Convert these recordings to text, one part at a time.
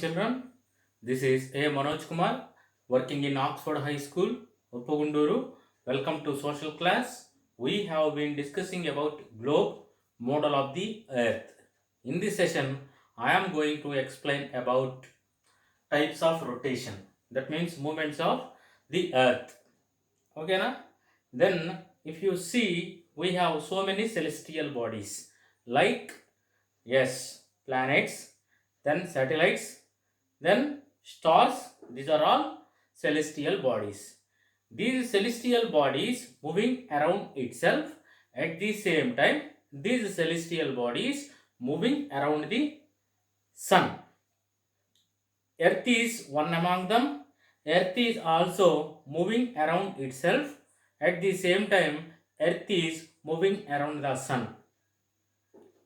Children, this is A. Manoj Kumar, working in Oxford High School, Uppagunduru. Welcome to social class. We have been discussing about globe model of the earth. In this session, I am going to explain about types of rotation. That means movements of the earth. Okay, na? Then, if you see, we have so many celestial bodies like, yes, planets, then satellites, then stars. These are all celestial bodies. These celestial bodies moving around itself at the same time. These celestial bodies moving around the sun. Earth is one among them. Earth is also moving around itself. At the same time, Earth is moving around the sun.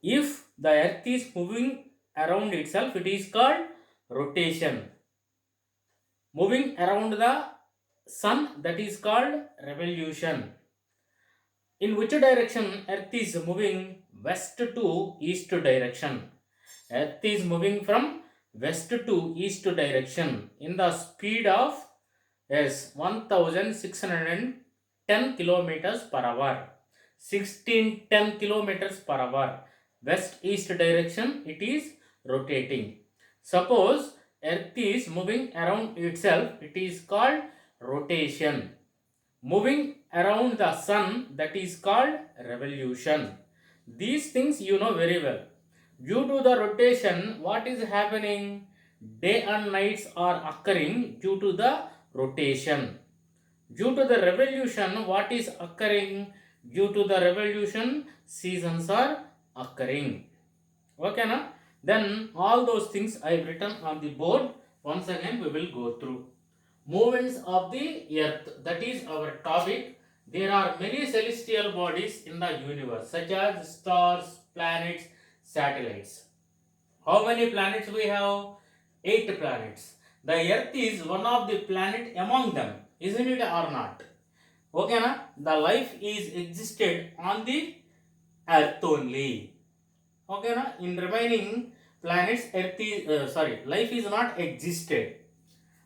If the Earth is moving around itself, it is called rotation. Moving around the sun, that is called revolution. In which direction Earth is moving? West to east direction. Earth is moving from west to east direction in the speed of 1610 kilometers per hour. 1610 kilometers per hour. West east direction it is rotating. Suppose Earth is moving around itself, it is called rotation. Moving around the sun, that is called revolution. These things you know very well. Due to the rotation, what is happening? Day and nights are occurring due to the rotation. Due to the revolution, what is occurring? Due to the revolution, seasons are occurring. Okay, na? Then all those things I have written on the board. Once again, we will go through. Movements of the earth, that is our topic. There are many celestial bodies in the universe, such as stars, planets, satellites. How many planets we have? 8 planets. The earth is one of the planet among them, isn't it or not? Okay, na? The life is existed on the earth only. Okay, na? In remaining planets, earth is life is not existed.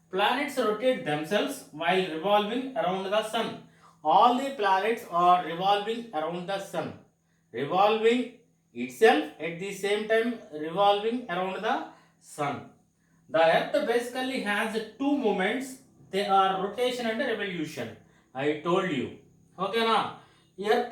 Planets rotate themselves while revolving around the sun. All the planets are revolving around the sun, revolving itself at the same time revolving around the sun. The earth basically has two movements. They are rotation and revolution. I told you. Okay, na? Earth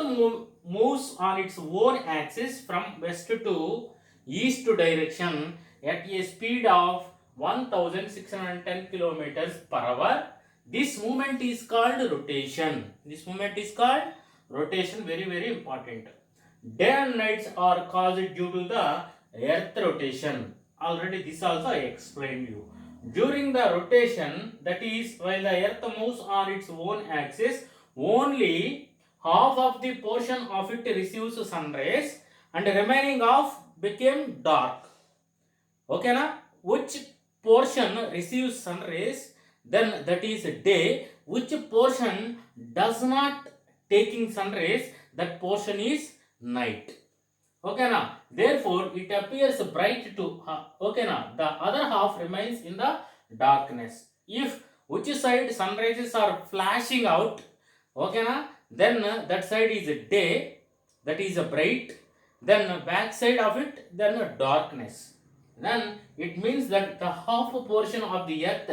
moves on its own axis from west to east direction at a speed of 1610 kilometers per hour. This movement is called rotation. This movement is called rotation. Very, very important. Day and nights are caused due to the earth rotation. Already this also I explained you. During the rotation, that is while the earth moves on its own axis, only half of the portion of it receives sun rays and remaining half became dark. Okay, na? Which portion receives sun rays, then that is day. Which portion does not taking sun rays, that portion is night. Okay, na? Therefore it appears bright to okay, na? The other half remains in the darkness. If which side sun rays are flashing out, okay, na? Then that side is day, that is bright. Then back side of it, then darkness. Then it means that the half portion of the earth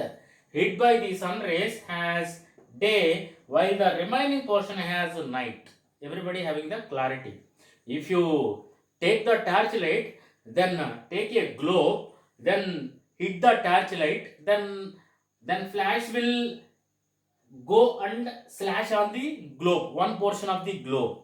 hit by the sun rays has day, while the remaining portion has night. Everybody having the clarity. If you take the torchlight, then take a globe, then hit the torchlight, then flash will go and slash on the globe, one portion of the globe,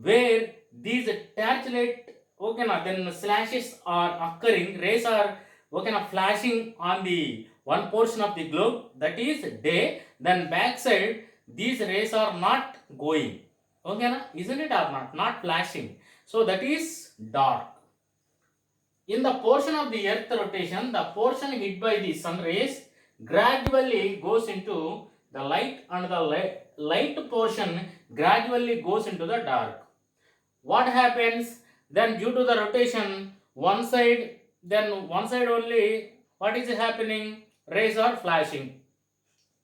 where these torchlight, okay, na, then slashes are occurring, rays are, okay, na, flashing on the one portion of the globe, that is day. Then backside these rays are not going, okay, na, isn't it or not flashing, so that is dark. In the portion of the earth rotation, the portion hit by the sun rays gradually goes into the light and the light portion gradually goes into the dark. What happens then? Due to the rotation, one side only, what is happening? Rays are flashing.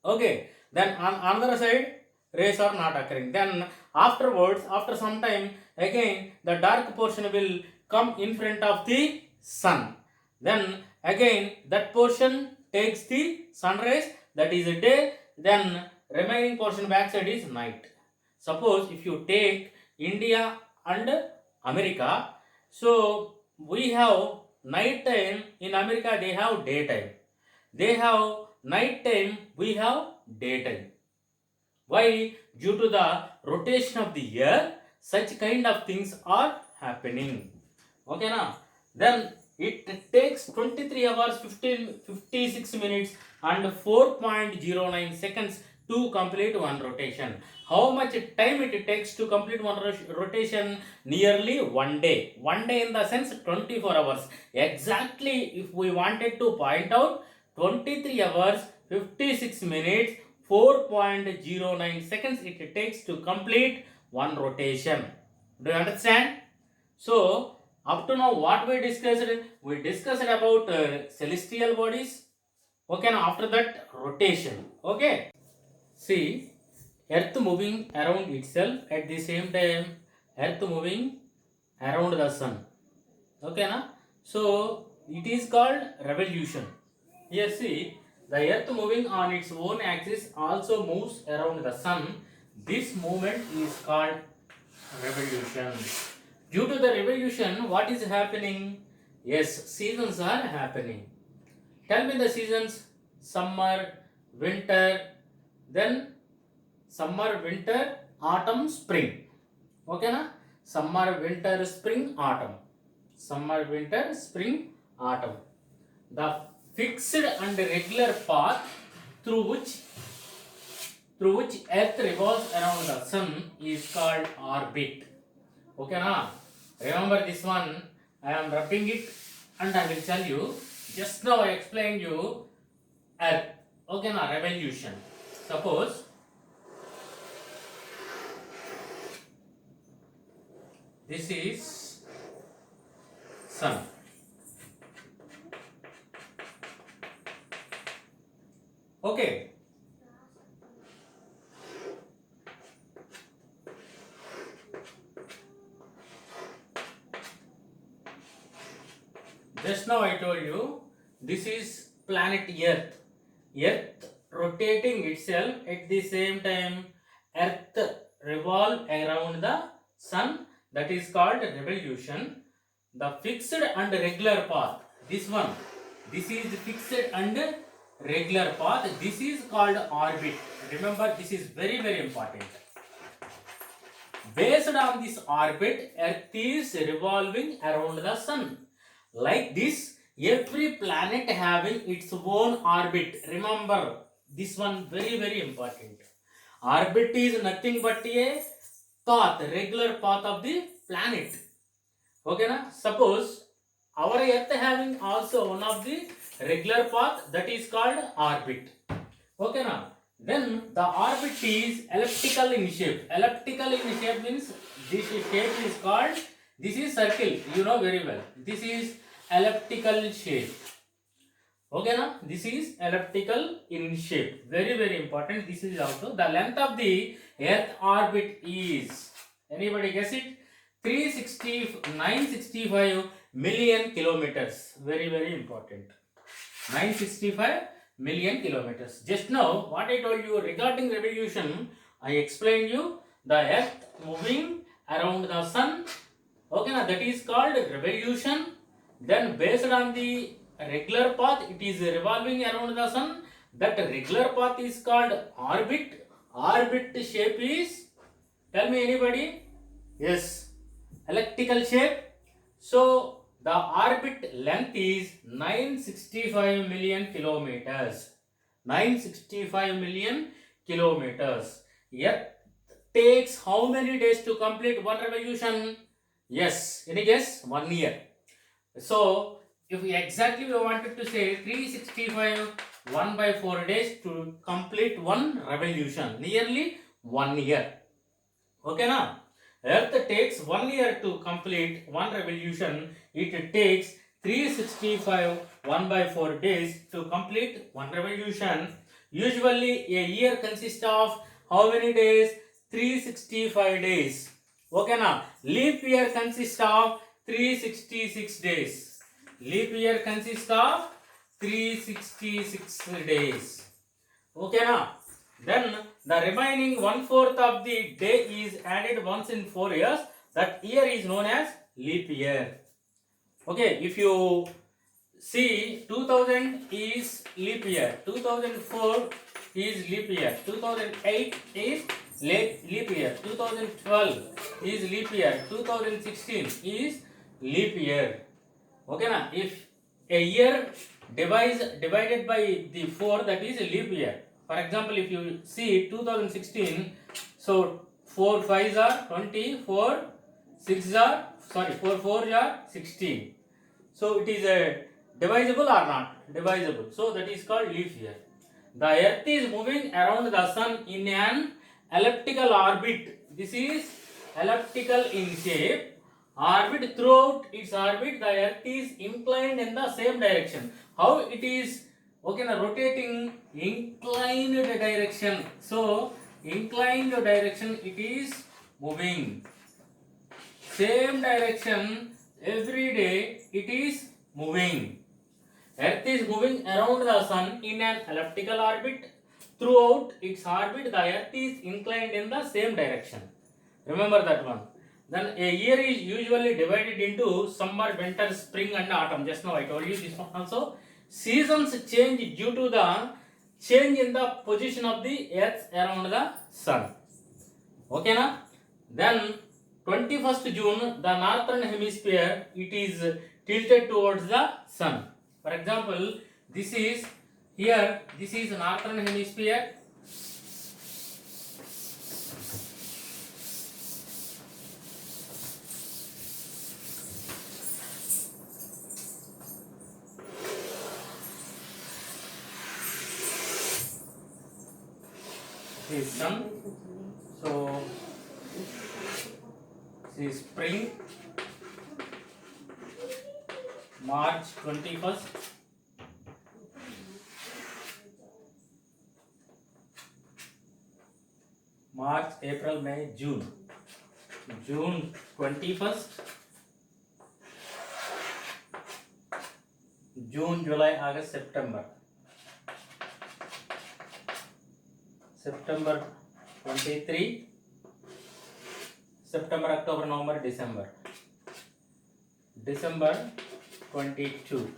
Okay, then on another side, rays are not occurring. Then afterwards, after some time, again the dark portion will come in front of the sun. Then again that portion takes the sun rays, that is a day. Then remaining portion backside is night. Suppose if you take India and America, so we have night time. In America they have daytime. They have night time, we have daytime. Why? Due to the rotation of the earth, such kind of things are happening. Okay, now then it takes 23 hours 56 minutes and 4.09 seconds to complete one rotation. How much time it takes to complete one rotation? Nearly 1 day. 1 day in the sense 24 hours. Exactly, if we wanted to point out, 23 hours 56 minutes 4.09 seconds it takes to complete one rotation. Do you understand? So up to now what we discussed? We discussed about celestial bodies. Okay, now after that rotation. Okay, see, earth moving around itself, at the same time earth moving around the sun. Okay, na? So it is called revolution. Here see, the earth moving on its own axis also moves around the sun. This movement is called revolution. Due to the revolution, what is happening? Yes, seasons are happening. Tell me the seasons: summer, winter, then summer, winter, autumn, spring. Okay, na? Summer, winter, spring, autumn. Summer, winter, spring, autumn. The fixed and regular path through which earth revolves around the sun is called orbit. Okay, na? Remember this one, I am rubbing it and I will tell you. Just now I explained you earth. Okay, na? Revolution. Suppose this is sun. Okay. Just now I told you this is planet Earth. Earth rotating itself, at the same time Earth revolve around the sun, that is called revolution. The fixed and regular path, this one, this is fixed and regular path, this is called orbit. Remember, this is very important. Based on this orbit, Earth is revolving around the sun. Like this, every planet having its own orbit. Remember, this one very important. Orbit is nothing but a path, regular path of the planet. Okay, na? Suppose our Earth having also one of the regular path, that is called orbit. Okay, na? Then the orbit is elliptical in shape. Elliptical in shape means this shape is called, this is circle, you know very well. This is elliptical shape. Okay, na? This is elliptical in shape. Very important. This is also the length of the Earth orbit is, anybody guess it? 965 million kilometers. Very important. 965 million kilometers. Just now, what I told you regarding revolution, I explained you the Earth moving around the sun. Okay, now that is called revolution. Then based on the regular path, it is revolving around the sun. That regular path is called orbit. Orbit shape is, tell me anybody? Yes, elliptical shape. So the orbit length is 965 million kilometers. 965 million kilometers. Earth takes how many days to complete one revolution? Yes, any guess? 1 year. So if we exactly wanted to say 365 1/4 days to complete one revolution, nearly 1 year. Okay, now Earth takes 1 year to complete one revolution. It takes 365 1 by 4 days to complete one revolution. Usually a year consists of how many days? 365 days. Okay na? Leap year consists of 366 days. Leap year consists of 366 days. Okay na? Then the remaining 1/4 of the day is added once in 4 years. That year is known as leap year. Okay, if you see 2000 is leap year, 2004 is leap year, 2008 is leap year, 2012 is leap year, 2016 is leap year. Okay na? If a year divided by the 4, that is leap year. For example, if you see 2016, so 4 5s are 20, 4 6s are 4 4s are 16. So it is a divisible or not? Divisible. So that is called leap year. The earth is moving around the sun in an elliptical orbit. This is elliptical in shape. Orbit, throughout its orbit, the earth is inclined in the same direction. How it is? Okay, now rotating inclined direction. So inclined direction it is moving. Same direction every day it is moving. Earth is moving around the sun in an elliptical orbit. Throughout its orbit, the earth is inclined in the same direction. Remember that one. Then a year is usually divided into summer, winter, spring and autumn. Just now I told you this one also. Seasons change due to the change in the position of the earth around the sun. Okay na? Then 21st June, the northern hemisphere, it is tilted towards the sun. For example, this is here, this is northern hemisphere. This is sun. So this is spring, March 21st. March, April, May, June. June 21st. June, July, August, September. September 23. September, October, November, December. December 22.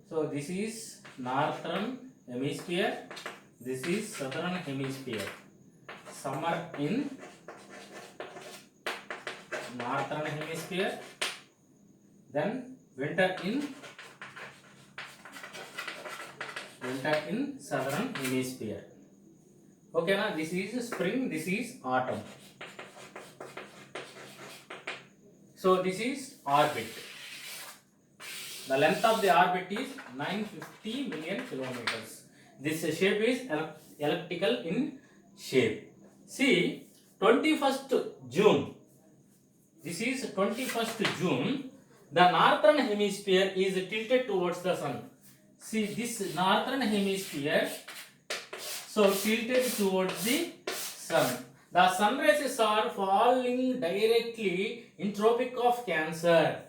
So this is northern hemisphere. This is southern hemisphere. Summer in northern hemisphere. Then winter in southern hemisphere. Okay, now this is spring. This is autumn. So this is orbit. The length of the orbit is 950 million kilometers. This shape is elliptical in shape. See, 21st June. This is 21st June. The northern hemisphere is tilted towards the sun. See, this northern hemisphere, so tilted towards the sun. The sun rays are falling directly in Tropic of Cancer.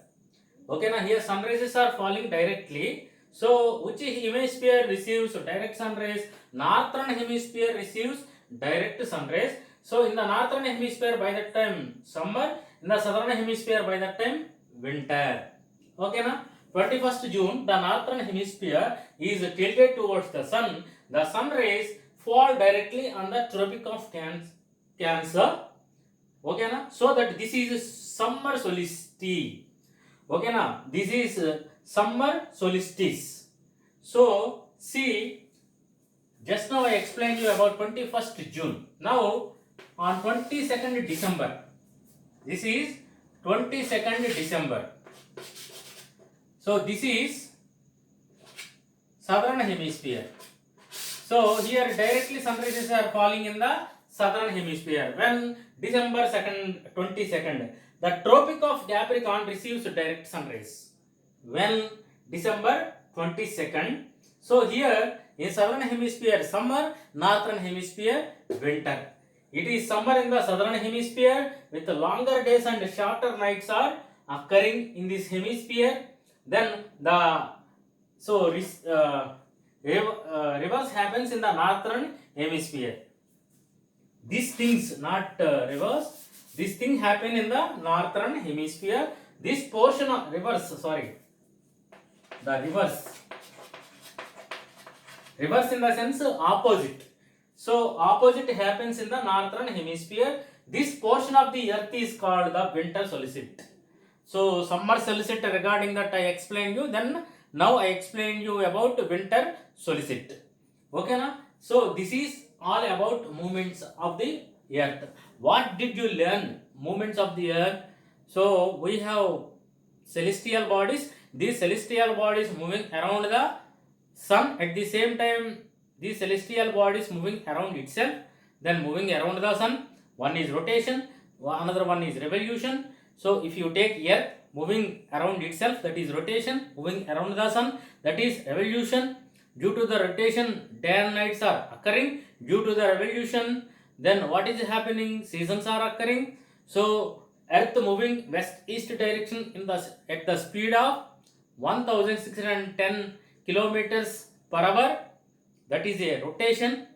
Okay, now here sun rays are falling directly. So which hemisphere receives direct sun rays? Northern hemisphere receives direct sun rays. So in the northern hemisphere by that time summer, in the southern hemisphere by that time winter. Okay, now 21st June, the northern hemisphere is tilted towards the sun. The sun rays fall directly on the Tropic of Cancer. Okay, na? So that this is summer solstice. Okay, na? This is summer solstice. So see, just now I explained you about 21st June. Now on 22nd December. This is 22nd December. So this is southern hemisphere. So here directly sun rays are falling in the southern hemisphere. When December 2nd, 22nd, the Tropic of Capricorn receives direct sun rays. When? December 22nd. So here in southern hemisphere summer, northern hemisphere winter. It is summer in the southern hemisphere with longer days and shorter nights are occurring in this hemisphere. Then the reverse happens in the northern hemisphere. These things not reverse. This thing happen in the northern hemisphere. This portion of reverse, sorry, the reverse in the sense opposite. So opposite happens in the northern hemisphere. This portion of the earth is called the winter solstice. So summer solstice regarding that I explained you. Then now I explained you about winter solstice. Okay na? So this is all about movements of the earth. What did you learn? Movements of the earth. So we have celestial bodies. These celestial bodies moving around the sun. At the same time, these celestial bodies moving around itself. Then moving around the sun. One is rotation. Another one is revolution. So if you take earth moving around itself, that is rotation. Moving around the sun, that is revolution. Due to the rotation, day and nights are occurring. Due to the revolution, then what is happening? Seasons are occurring. So earth moving west-east direction at the speed of 1610 kilometers per hour. That is a rotation.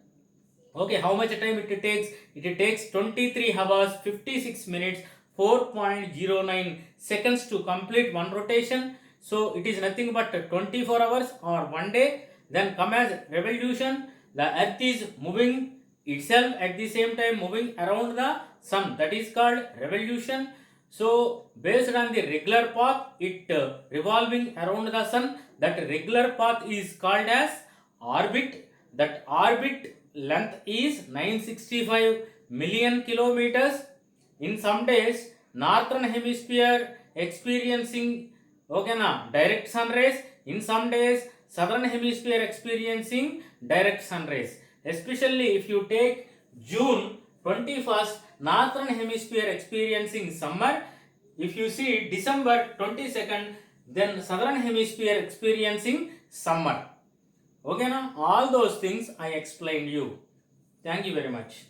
Okay, how much time it takes? It takes 23 hours, 56 minutes, 4.09 seconds to complete one rotation. So it is nothing but 24 hours or 1 day. Then come as revolution. The earth is moving itself at the same time moving around the sun. That is called revolution. So based on the regular path, it revolving around the sun. That regular path is called as orbit. That orbit length is 965 million kilometers. In some days, northern hemisphere experiencing direct sun rays. In some days, southern hemisphere experiencing direct sun rays. Especially if you take June 21st, northern hemisphere experiencing summer. If you see December 22nd, then southern hemisphere experiencing summer. Okay, now all those things I explained you. Thank you very much.